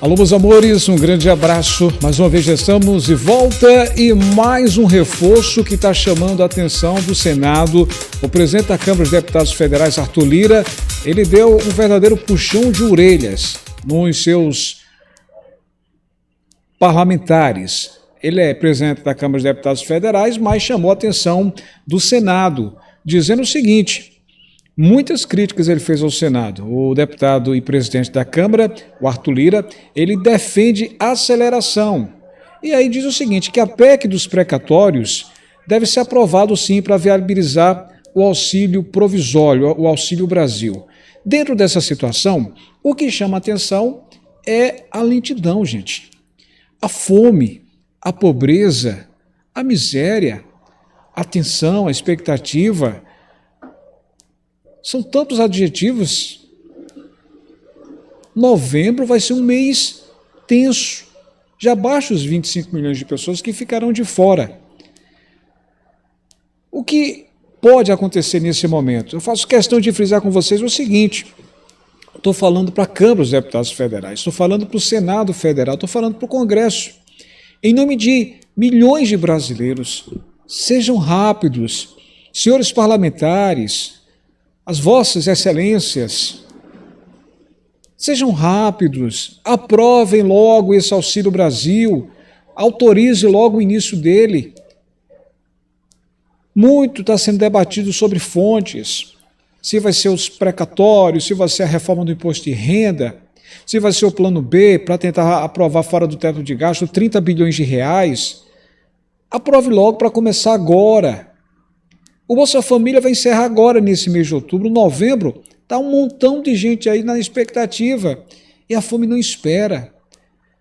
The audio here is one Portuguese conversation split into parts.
Alô, meus amores, um grande abraço. Mais uma vez já estamos de volta e mais um reforço que está chamando a atenção do Senado. O presidente da Câmara dos Deputados Federais, Arthur Lira, ele deu um verdadeiro puxão de orelhas nos seus parlamentares. Ele é presidente da Câmara dos Deputados Federais, mas chamou a atenção do Senado, dizendo o seguinte: muitas críticas ele fez ao Senado. O deputado e presidente da Câmara, o Arthur Lira, ele defende aceleração. E aí diz o seguinte, que a PEC dos precatórios deve ser aprovado sim para viabilizar o auxílio provisório, o Auxílio Brasil. Dentro dessa situação, o que chama atenção é a lentidão, gente. A fome, a pobreza, a miséria, a tensão, a expectativa. São tantos adjetivos. Novembro vai ser um mês tenso. Já baixa os 25 milhões de pessoas que ficarão de fora. O que pode acontecer nesse momento? Eu faço questão de frisar com vocês o seguinte: estou falando para a Câmara dos Deputados Federais, estou falando para o Senado Federal, estou falando para o Congresso. Em nome de milhões de brasileiros, sejam rápidos, senhores parlamentares, as vossas excelências, sejam rápidos, aprovem logo esse Auxílio Brasil, autorize logo o início dele. Muito está sendo debatido sobre fontes, se vai ser os precatórios, se vai ser a reforma do imposto de renda, se vai ser o plano B para tentar aprovar fora do teto de gasto 30 bilhões de reais. Aprove logo para começar agora. O Bolsa Família vai encerrar agora nesse mês de outubro. Novembro, está um montão de gente aí na expectativa e a fome não espera.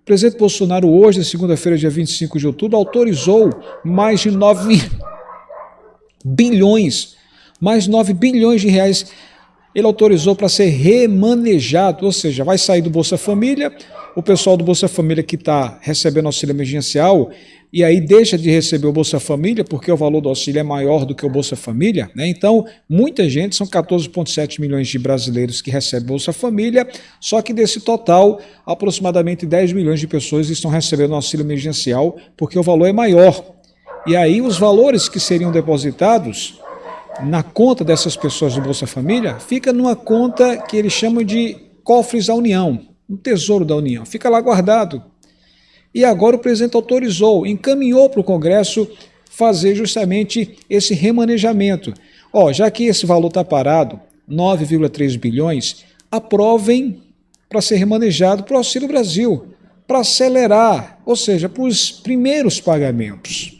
O presidente Bolsonaro hoje, segunda-feira, dia 25 de outubro, autorizou mais de 9 bilhões de reais. Ele autorizou para ser remanejado, ou seja, vai sair do Bolsa Família, o pessoal do Bolsa Família que está recebendo auxílio emergencial e aí deixa de receber o Bolsa Família porque o valor do auxílio é maior do que o Bolsa Família, né? Então, muita gente, são 14,7 milhões de brasileiros que recebem Bolsa Família, só que desse total, aproximadamente 10 milhões de pessoas estão recebendo auxílio emergencial porque o valor é maior. E aí os valores que seriam depositados na conta dessas pessoas do Bolsa Família, fica numa conta que eles chamam de cofres da União, um tesouro da União, fica lá guardado. E agora o presidente autorizou, encaminhou para o Congresso fazer justamente esse remanejamento. Já que esse valor está parado, 9,3 bilhões, aprovem para ser remanejado para o Auxílio Brasil, para acelerar, ou seja, para os primeiros pagamentos.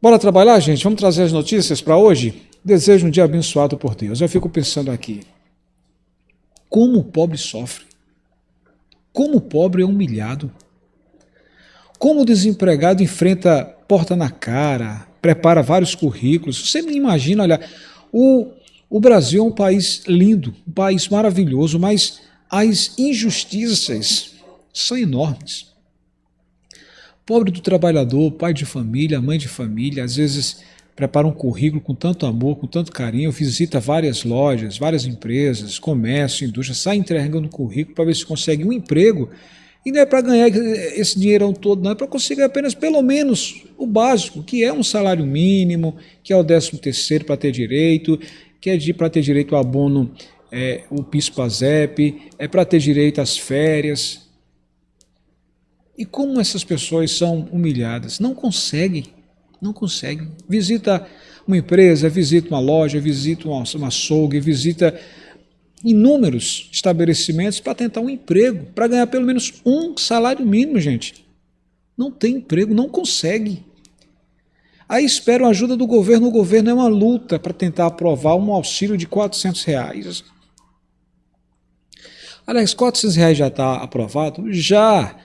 Bora trabalhar, gente? Vamos trazer as notícias para hoje? Desejo um dia abençoado por Deus. Eu fico pensando aqui, como o pobre sofre, como o pobre é humilhado, como o desempregado enfrenta porta na cara, prepara vários currículos. Você me imagina, olha, o Brasil é um país lindo, um país maravilhoso, mas as injustiças são enormes. Pobre do trabalhador, pai de família, mãe de família, às vezes prepara um currículo com tanto amor, com tanto carinho, visita várias lojas, várias empresas, comércio, indústria, sai entregando currículo para ver se consegue um emprego, e não é para ganhar esse dinheirão todo, não, é para conseguir apenas pelo menos o básico, que é um salário mínimo, que é o 13º para ter direito, que é para ter direito ao abono, o PIS/PASEP, é para ter direito às férias. E como essas pessoas são humilhadas? Não conseguem. Visita uma empresa, visita uma loja, visita uma açougue, visita inúmeros estabelecimentos para tentar um emprego, para ganhar pelo menos um salário mínimo, gente. Não tem emprego, não consegue. Aí esperam a ajuda do governo. O governo é uma luta para tentar aprovar um auxílio de R$400. Aliás, R$400 já está aprovado? Já.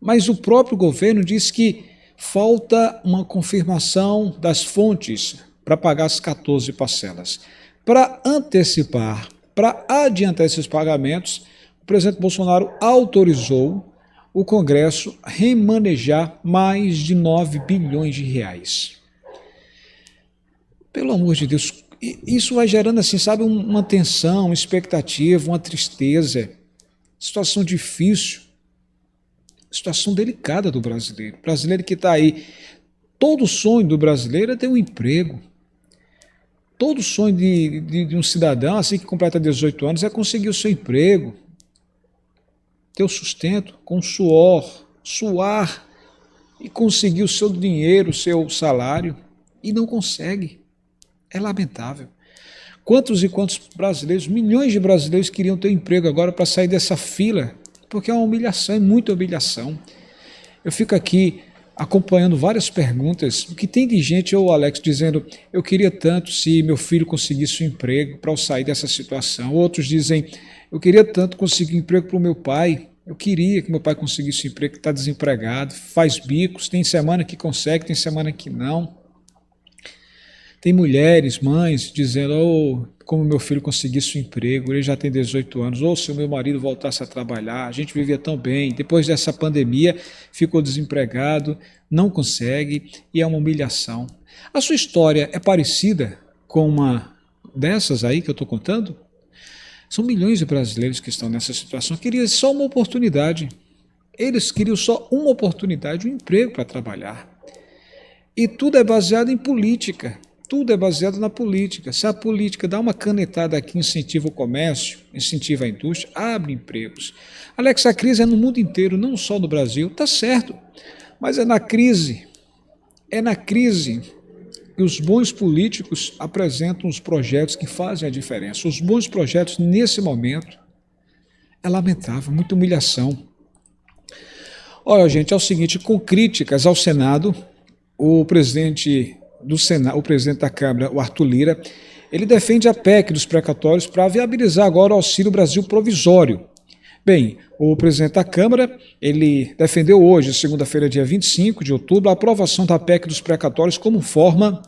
Mas o próprio governo diz que falta uma confirmação das fontes para pagar as 14 parcelas. Para antecipar, para adiantar esses pagamentos, o presidente Bolsonaro autorizou o Congresso remanejar mais de 9 bilhões de reais. Pelo amor de Deus, isso vai gerando, assim, sabe, uma tensão, uma expectativa, uma tristeza. Situação difícil, situação delicada do brasileiro. O brasileiro que está aí, todo sonho do brasileiro é ter um emprego. Todo sonho de um cidadão, assim que completa 18 anos, é conseguir o seu emprego, ter o sustento com suar e conseguir o seu dinheiro, o seu salário, e não consegue. É lamentável. Quantos e quantos brasileiros, milhões de brasileiros queriam ter um emprego agora para sair dessa fila, porque é uma humilhação, é muita humilhação. Eu fico aqui acompanhando várias perguntas, o que tem de gente, ô Alex, dizendo, eu queria tanto se meu filho conseguisse um emprego para eu sair dessa situação. Outros dizem, eu queria tanto conseguir um emprego para o meu pai, eu queria que meu pai conseguisse um emprego, que está desempregado, faz bicos, tem semana que consegue, tem semana que não. Tem mulheres, mães, dizendo, oh, como meu filho conseguisse um emprego, ele já tem 18 anos, ou se o meu marido voltasse a trabalhar, a gente vivia tão bem, depois dessa pandemia ficou desempregado, não consegue, e é uma humilhação. A sua história é parecida com uma dessas aí que eu estou contando? São milhões de brasileiros que estão nessa situação, queriam só uma oportunidade, eles queriam só uma oportunidade, um emprego para trabalhar. E tudo é baseado em política. Tudo é baseado na política. Se a política dá uma canetada aqui, incentiva o comércio, incentiva a indústria, abre empregos. Alex, a crise é no mundo inteiro, não só no Brasil, está certo, mas é na crise que os bons políticos apresentam os projetos que fazem a diferença. Os bons projetos, nesse momento, é lamentável, muita humilhação. Olha, gente, é o seguinte, com críticas ao Senado, o presidente da Câmara, o Arthur Lira, ele defende a PEC dos precatórios para viabilizar agora o Auxílio Brasil provisório. Bem, o presidente da Câmara, ele defendeu hoje, segunda-feira, dia 25 de outubro, a aprovação da PEC dos precatórios como forma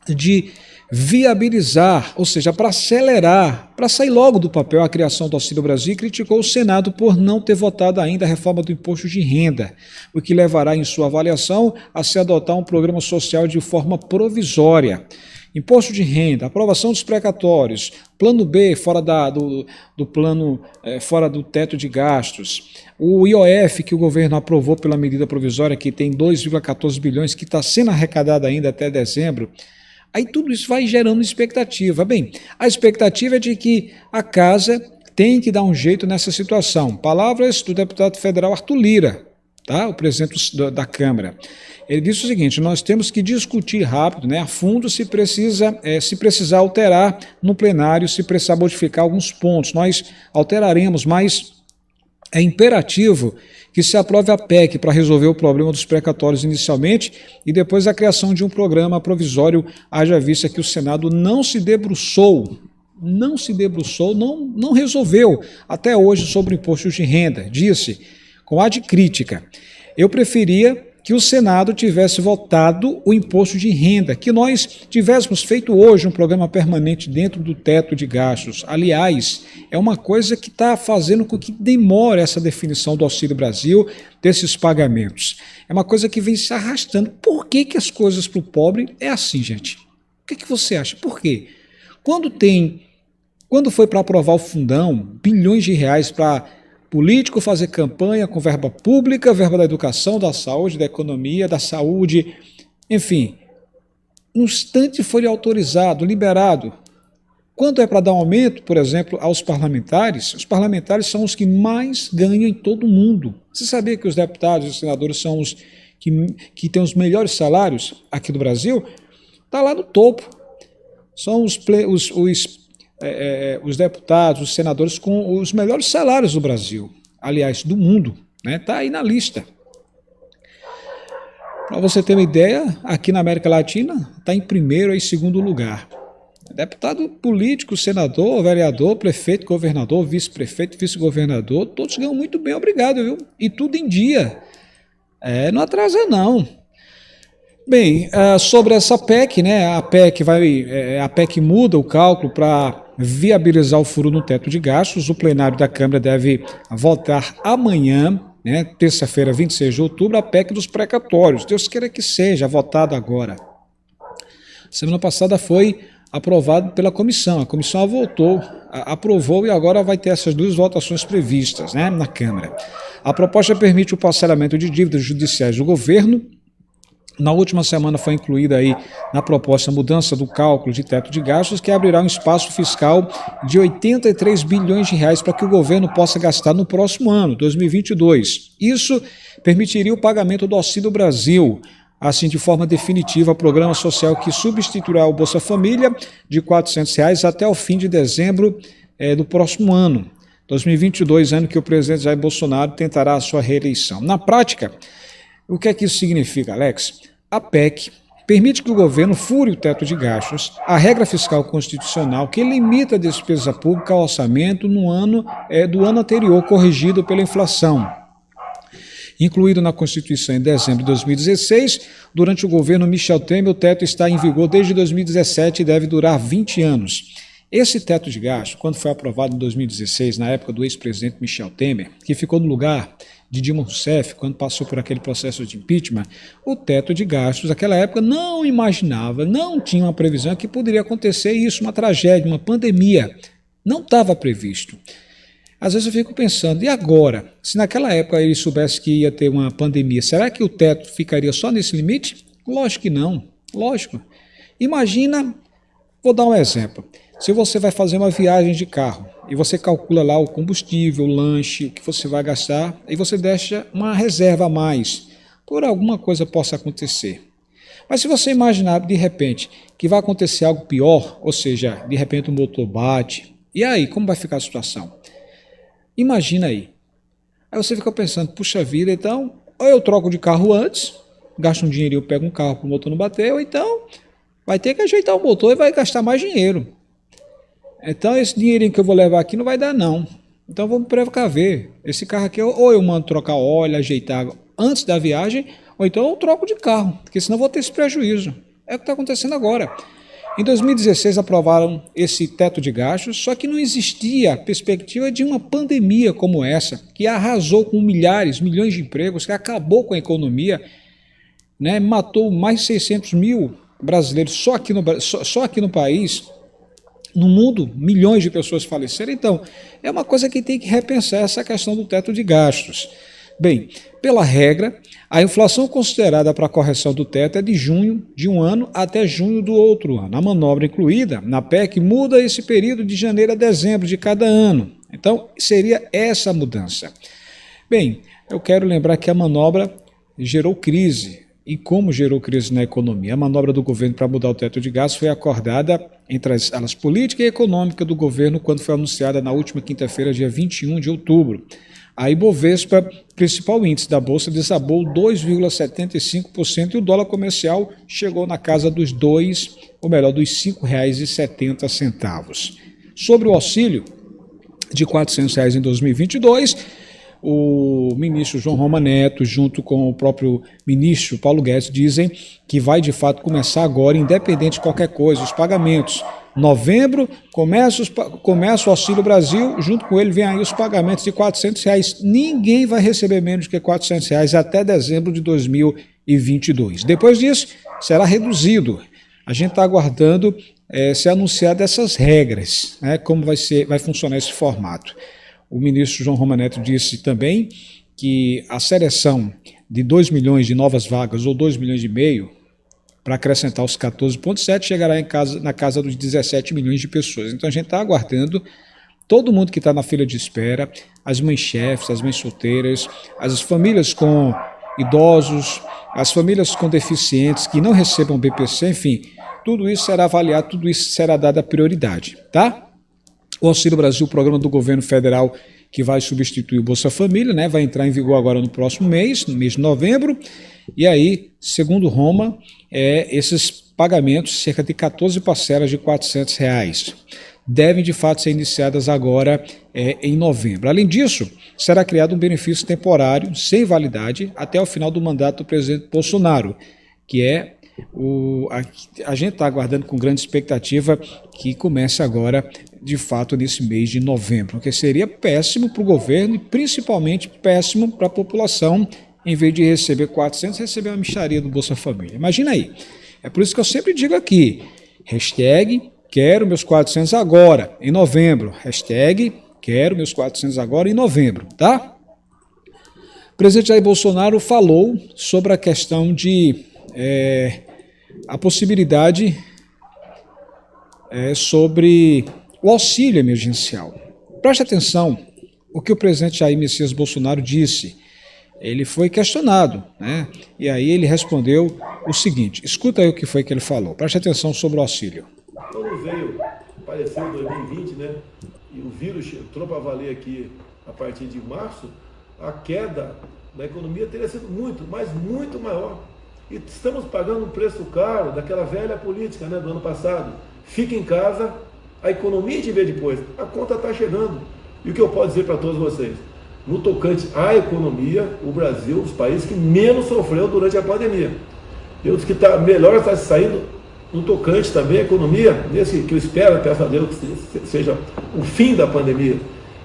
de viabilizar, ou seja, para acelerar, para sair logo do papel a criação do Auxílio Brasil, e criticou o Senado por não ter votado ainda a reforma do imposto de renda, o que levará em sua avaliação a se adotar um programa social de forma provisória. Imposto de renda, aprovação dos precatórios, plano B fora do plano, fora do teto de gastos, o IOF que o governo aprovou pela medida provisória, que tem 2,14 bilhões, que está sendo arrecadado ainda até dezembro. Aí tudo isso vai gerando expectativa. Bem, a expectativa é de que a casa tem que dar um jeito nessa situação. Palavras do deputado federal Arthur Lira, tá? O presidente da Câmara. Ele disse o seguinte, nós temos que discutir rápido, a fundo, se precisar alterar no plenário, se precisar modificar alguns pontos. Nós alteraremos, mas é imperativo que se aprove a PEC para resolver o problema dos precatórios inicialmente e depois a criação de um programa provisório, haja vista que o Senado não resolveu até hoje sobre o imposto de renda. Disse, com a de crítica, eu preferia que o Senado tivesse votado o imposto de renda, que nós tivéssemos feito hoje um programa permanente dentro do teto de gastos. Aliás, é uma coisa que está fazendo com que demore essa definição do Auxílio Brasil, desses pagamentos. É uma coisa que vem se arrastando. Por que as coisas para o pobre é assim, gente? O que você acha? Por quê? Quando foi para aprovar o fundão, bilhões de reais para político fazer campanha com verba pública, verba da educação, da saúde, da economia, da saúde, enfim. No instante foi autorizado, liberado. Quando é para dar um aumento, por exemplo, aos parlamentares, os parlamentares são os que mais ganham em todo o mundo. Você sabia que os deputados e os senadores são os que têm os melhores salários aqui do Brasil? Está lá no topo. São os deputados, os senadores com os melhores salários do Brasil, aliás, do mundo, está aí na lista. Para você ter uma ideia, aqui na América Latina está em primeiro e segundo lugar. Deputado político, senador, vereador, prefeito, governador, vice-prefeito, vice-governador, todos ganham muito bem, obrigado, viu? E tudo em dia. Não atrasa não. Bem, sobre essa PEC, a PEC muda o cálculo para viabilizar o furo no teto de gastos. O plenário da Câmara deve votar amanhã, terça-feira, 26 de outubro, a PEC dos precatórios. Deus queira que seja votada agora. Semana passada foi aprovado pela comissão. A comissão aprovou e agora vai ter essas duas votações previstas, né, na Câmara. A proposta permite o parcelamento de dívidas judiciais do governo. Na última semana foi incluída aí na proposta a mudança do cálculo de teto de gastos, que abrirá um espaço fiscal de 83 bilhões de reais para que o governo possa gastar no próximo ano, 2022. Isso permitiria o pagamento do Auxílio Brasil, assim de forma definitiva, programa social que substituirá o Bolsa Família de R$ 400 até o fim de dezembro do próximo ano, 2022, ano que o presidente Jair Bolsonaro tentará a sua reeleição. Na prática, o que é que isso significa, Alex? A PEC permite que o governo fure o teto de gastos, a regra fiscal constitucional que limita a despesa pública ao orçamento no ano do ano anterior, corrigido pela inflação. Incluído na Constituição em dezembro de 2016, durante o governo Michel Temer, o teto está em vigor desde 2017 e deve durar 20 anos. Esse teto de gasto, quando foi aprovado em 2016, na época do ex-presidente Michel Temer, que ficou no lugar de Dilma Rousseff, quando passou por aquele processo de impeachment, o teto de gastos, naquela época, não imaginava, não tinha uma previsão que poderia acontecer isso, uma tragédia, uma pandemia. Não estava previsto. Às vezes eu fico pensando, e agora? Se naquela época ele soubesse que ia ter uma pandemia, será que o teto ficaria só nesse limite? Lógico que não, lógico. Imagina, vou dar um exemplo, se você vai fazer uma viagem de carro e você calcula lá o combustível, o lanche, o que você vai gastar, e você deixa uma reserva a mais, por alguma coisa possa acontecer. Mas se você imaginar de repente que vai acontecer algo pior, ou seja, de repente o motor bate, e aí, como vai ficar a situação? Imagina aí. Aí você fica pensando, puxa vida, então, ou eu troco de carro antes, gasto um dinheirinho, pego um carro para o motor não bater, ou então vai ter que ajeitar o motor e vai gastar mais dinheiro. Então esse dinheirinho que eu vou levar aqui não vai dar não. Então vamos precaver. Esse carro aqui, ou eu mando trocar óleo, ajeitar antes da viagem, ou então eu troco de carro, porque senão eu vou ter esse prejuízo. É o que está acontecendo agora. Em 2016 aprovaram esse teto de gastos, só que não existia a perspectiva de uma pandemia como essa, que arrasou com milhares, milhões de empregos, que acabou com a economia, né, matou mais de 600 mil brasileiros só aqui no país. No mundo, milhões de pessoas faleceram. Então, é uma coisa que tem que repensar essa questão do teto de gastos. Bem, pela regra, a inflação considerada para a correção do teto é de junho de um ano até junho do outro ano. A manobra incluída na PEC muda esse período de janeiro a dezembro de cada ano. Então, seria essa a mudança. Bem, eu quero lembrar que a manobra gerou crise. E como gerou crise na economia? A manobra do governo para mudar o teto de gastos foi acordada entre as alas política e econômica do governo quando foi anunciada na última quinta-feira, dia 21 de outubro. A Ibovespa, principal índice da Bolsa, desabou 2,75% e o dólar comercial chegou na casa dos dos R$ 5,70. Sobre o auxílio de R$ 400 em 2022, o ministro João Roma Neto, junto com o próprio ministro Paulo Guedes, dizem que vai de fato começar agora, independente de qualquer coisa, os pagamentos. Novembro, começa o Auxílio Brasil, junto com ele vem aí os pagamentos de R$ 400. Ninguém vai receber menos que R$ 400 até dezembro de 2022. Depois disso, será reduzido. A gente está aguardando ser anunciado essas regras, né, como vai funcionar esse formato. O ministro João Roma Neto disse também que a seleção de 2 milhões de novas vagas, ou 2,5 milhões, para acrescentar os 14,7, chegará na casa dos 17 milhões de pessoas. Então a gente está aguardando todo mundo que está na fila de espera, as mães chefes, as mães solteiras, as famílias com idosos, as famílias com deficientes que não recebam BPC, enfim, tudo isso será avaliado, tudo isso será dada prioridade, tá? O Auxílio Brasil, o programa do governo federal que vai substituir o Bolsa Família, né, vai entrar em vigor agora no próximo mês, no mês de novembro, e aí, segundo Roma, esses pagamentos, cerca de 14 parcelas de R$ 400, devem de fato ser iniciadas agora em novembro. Além disso, será criado um benefício temporário, sem validade, até o final do mandato do presidente Bolsonaro, que a gente está aguardando com grande expectativa que comece agora, de fato, nesse mês de novembro, porque seria péssimo para o governo e principalmente péssimo para a população, em vez de receber 400, receber uma mixaria do Bolsa Família. Imagina aí. É por isso que eu sempre digo aqui, hashtag quero meus 400 agora, em novembro. Hashtag quero meus 400 agora em novembro, tá? O presidente Jair Bolsonaro falou sobre a questão de a possibilidade sobre o auxílio emergencial. Preste atenção o que o presidente Jair Messias Bolsonaro disse. Ele foi questionado, né? E aí ele respondeu o seguinte, escuta aí o que foi que ele falou, preste atenção sobre o auxílio. Quando apareceu em 2020, né, e o vírus entrou para valer aqui a partir de março, a queda da economia teria sido muito, mas muito maior. E estamos pagando um preço caro daquela velha política, né, do ano passado. Fica em casa, a economia te vê depois. A conta está chegando. E o que eu posso dizer para todos vocês? No tocante à economia, o Brasil, os países que menos sofreu durante a pandemia. E os que melhor está saindo no tocante também à economia, nesse que eu espero, peço a Deus que seja o fim da pandemia.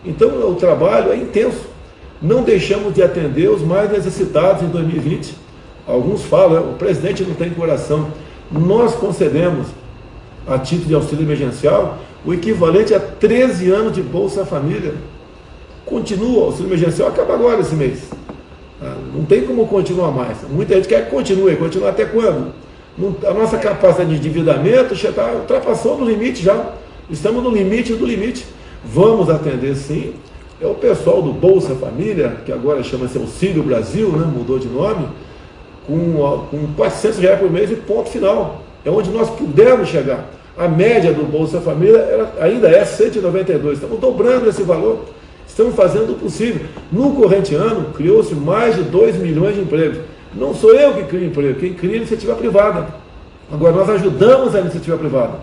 Então o trabalho é intenso. Não deixamos de atender os mais necessitados em 2020. Alguns falam, o presidente não tem coração. Nós concedemos, a título de auxílio emergencial, o equivalente a 13 anos de Bolsa Família. Continua, o auxílio emergencial acaba agora esse mês. Não tem como continuar mais. Muita gente quer que continue. Continua até quando? A nossa capacidade de endividamento já ultrapassou no limite já. Estamos no limite do limite. Vamos atender sim. É o pessoal do Bolsa Família, que agora chama-se Auxílio Brasil, né? Mudou de nome, com R$400 por mês e ponto final. É onde nós pudermos chegar. A média do Bolsa Família ainda é 192. Estamos dobrando esse valor. Estamos fazendo o possível. No corrente ano, criou-se mais de 2 milhões de empregos. Não sou eu que crio emprego, quem cria é a iniciativa privada. Agora, nós ajudamos a iniciativa privada.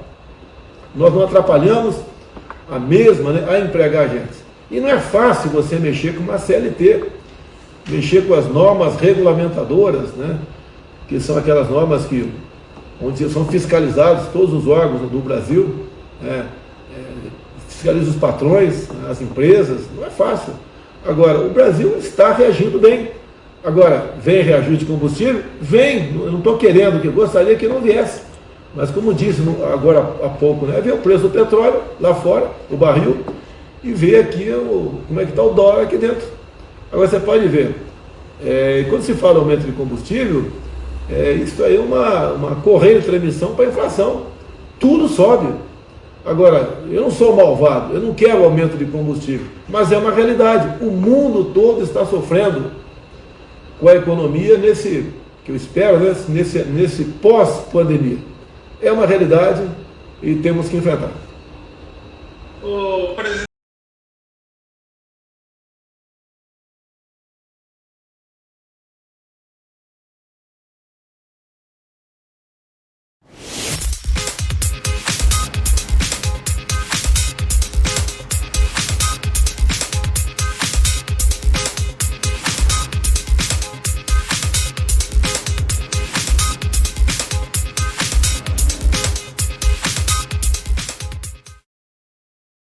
Nós não atrapalhamos a mesma, né, a empregar gente. E não é fácil você mexer com uma CLT, mexer com as normas regulamentadoras, né, que são aquelas normas onde são fiscalizados todos os órgãos do Brasil, fiscaliza os patrões, as empresas, não é fácil. Agora, o Brasil está reagindo bem. Agora, vem reajuste de combustível? Vem, eu não estou querendo, que eu gostaria que não viesse. Mas como disse agora há pouco, né, vê o preço do petróleo lá fora, o barril, e vê aqui como é que está o dólar aqui dentro. Agora você pode ver, quando se fala aumento de combustível, isso aí é uma correia de transmissão para a inflação. Tudo sobe. Agora, eu não sou malvado, eu não quero aumento de combustível, mas é uma realidade. O mundo todo está sofrendo com a economia que eu espero, né, nesse pós-pandemia. É uma realidade e temos que enfrentar.